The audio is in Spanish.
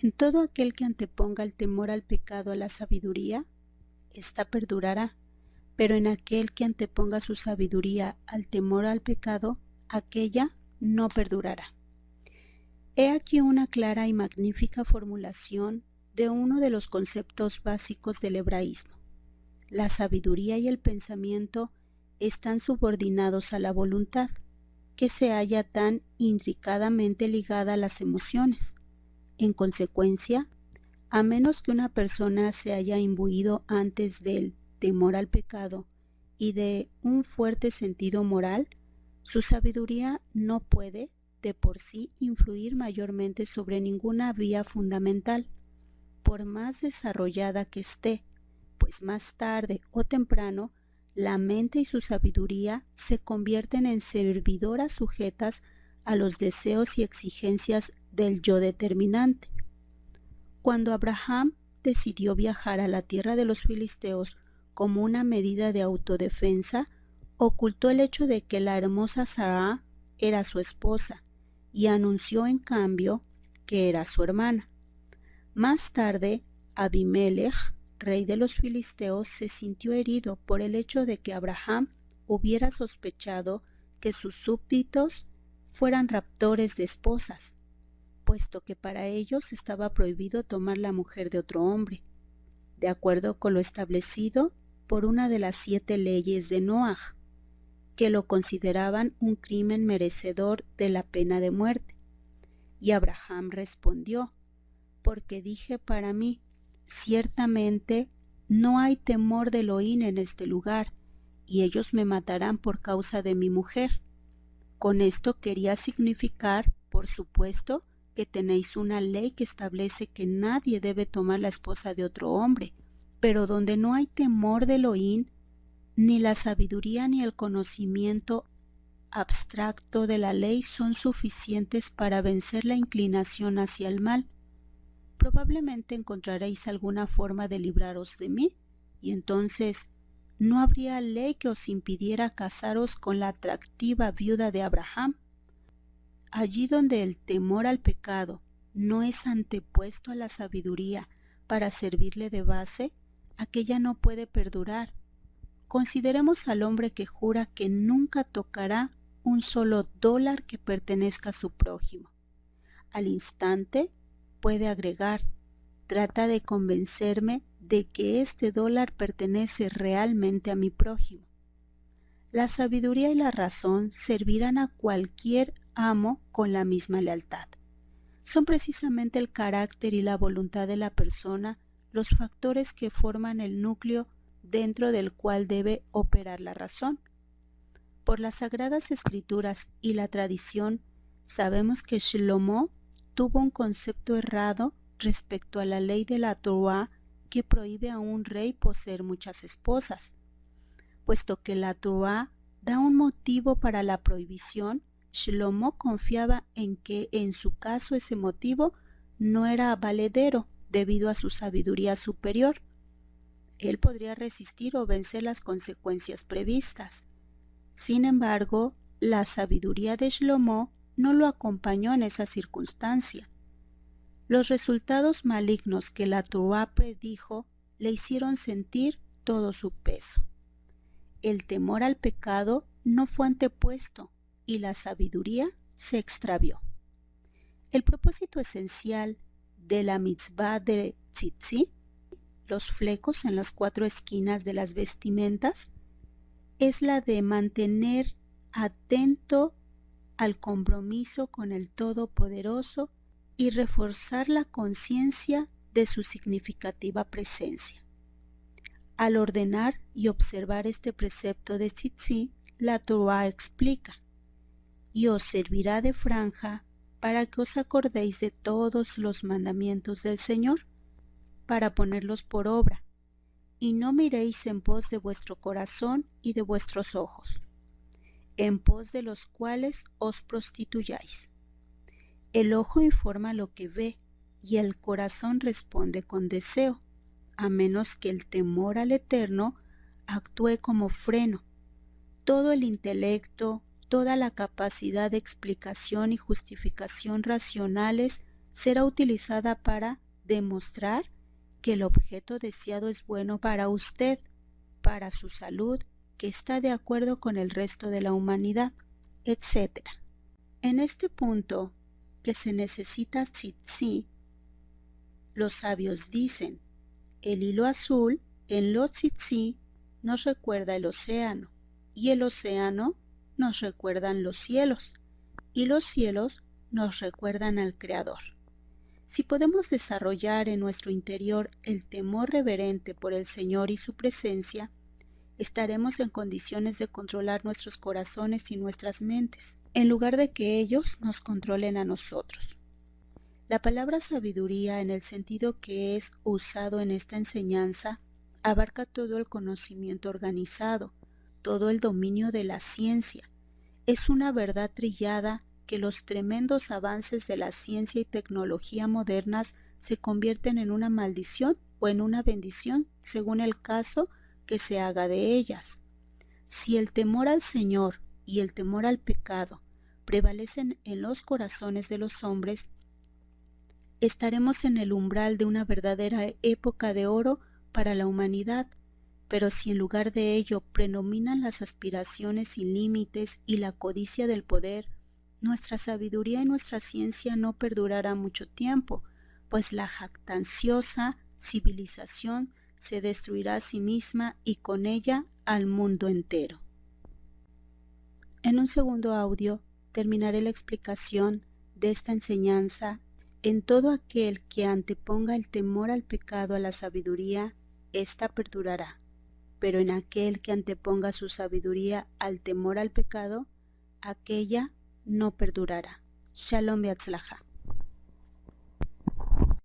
En todo aquel que anteponga el temor al pecado a la sabiduría, ésta perdurará, pero en aquel que anteponga su sabiduría al temor al pecado, aquella no perdurará. He aquí una clara y magnífica formulación de uno de los conceptos básicos del hebraísmo. La sabiduría y el pensamiento están subordinados a la voluntad, que se halla tan intricadamente ligada a las emociones. En consecuencia, a menos que una persona se haya imbuido antes del temor al pecado y de un fuerte sentido moral, su sabiduría no puede, de por sí, influir mayormente sobre ninguna vía fundamental, por más desarrollada que esté, pues más tarde o temprano, la mente y su sabiduría se convierten en servidoras sujetas a los deseos y exigencias del yo determinante. Cuando Abraham decidió viajar a la tierra de los filisteos como una medida de autodefensa, ocultó el hecho de que la hermosa Sara era su esposa y anunció en cambio que era su hermana. Más tarde, Abimelech, rey de los filisteos, se sintió herido por el hecho de que Abraham hubiera sospechado que sus súbditos fueran raptores de esposas, puesto que para ellos estaba prohibido tomar la mujer de otro hombre, de acuerdo con lo establecido por una de las 7 leyes de Noaj, que lo consideraban un crimen merecedor de la pena de muerte. Y Abraham respondió: porque dije para mí, ciertamente no hay temor de Elohim en este lugar, y ellos me matarán por causa de mi mujer. Con esto quería significar, por supuesto, que tenéis una ley que establece que nadie debe tomar la esposa de otro hombre, pero donde no hay temor de Elohim, ni la sabiduría ni el conocimiento abstracto de la ley son suficientes para vencer la inclinación hacia el mal. Probablemente encontraréis alguna forma de libraros de mí, y entonces no habría ley que os impidiera casaros con la atractiva viuda de Abraham. Allí donde el temor al pecado no es antepuesto a la sabiduría para servirle de base, aquella no puede perdurar. Consideremos al hombre que jura que nunca tocará un solo dólar que pertenezca a su prójimo. Al instante puede agregar: trata de convencerme de que este dólar pertenece realmente a mi prójimo. La sabiduría y la razón servirán a cualquier amo con la misma lealtad. Son precisamente el carácter y la voluntad de la persona los factores que forman el núcleo dentro del cual debe operar la razón. Por las Sagradas Escrituras y la tradición, sabemos que Shlomo tuvo un concepto errado respecto a la ley de la Torá que prohíbe a un rey poseer muchas esposas. Puesto que la Torá da un motivo para la prohibición, Shlomo confiaba en que en su caso ese motivo no era valedero debido a su sabiduría superior. Él podría resistir o vencer las consecuencias previstas. Sin embargo, la sabiduría de Shlomo no lo acompañó en esa circunstancia. Los resultados malignos que la Torá predijo le hicieron sentir todo su peso. El temor al pecado no fue antepuesto y la sabiduría se extravió. El propósito esencial de la mitzvah de tzitzit, los flecos en las 4 esquinas de las vestimentas, es la de mantener atento al compromiso con el Todopoderoso y reforzar la conciencia de su significativa presencia. Al ordenar y observar este precepto de tzitzit, la Torá explica: y os servirá de franja para que os acordéis de todos los mandamientos del Señor, para ponerlos por obra, y no miréis en pos de vuestro corazón y de vuestros ojos, en pos de los cuales os prostituyáis. El ojo informa lo que ve, y el corazón responde con deseo, a menos que el temor al Eterno actúe como freno. Todo el intelecto, toda la capacidad de explicación y justificación racionales será utilizada para demostrar que el objeto deseado es bueno para usted, para su salud, que está de acuerdo con el resto de la humanidad, etc. En este punto, que se necesita tzitzi, los sabios dicen, el hilo azul en lo tzitzi nos recuerda el océano, y el océano nos recuerdan los cielos, y los cielos nos recuerdan al Creador. Si podemos desarrollar en nuestro interior el temor reverente por el Señor y su presencia, estaremos en condiciones de controlar nuestros corazones y nuestras mentes, en lugar de que ellos nos controlen a nosotros. La palabra sabiduría, en el sentido que es usado en esta enseñanza, abarca todo el conocimiento organizado, todo el dominio de la ciencia. Es una verdad trillada que los tremendos avances de la ciencia y tecnología modernas se convierten en una maldición o en una bendición, según el caso que se haga de ellas. Si el temor al Señor y el temor al pecado prevalecen en los corazones de los hombres, estaremos en el umbral de una verdadera época de oro para la humanidad. Pero si en lugar de ello predominan las aspiraciones sin límites y la codicia del poder, nuestra sabiduría y nuestra ciencia no perdurará mucho tiempo, pues la jactanciosa civilización se destruirá a sí misma y con ella al mundo entero. En un segundo audio terminaré la explicación de esta enseñanza. En todo aquel que anteponga el temor al pecado a la sabiduría, ésta perdurará. Pero en aquel que anteponga su sabiduría al temor al pecado, aquella no perdurará. Shalom Beatzlaja.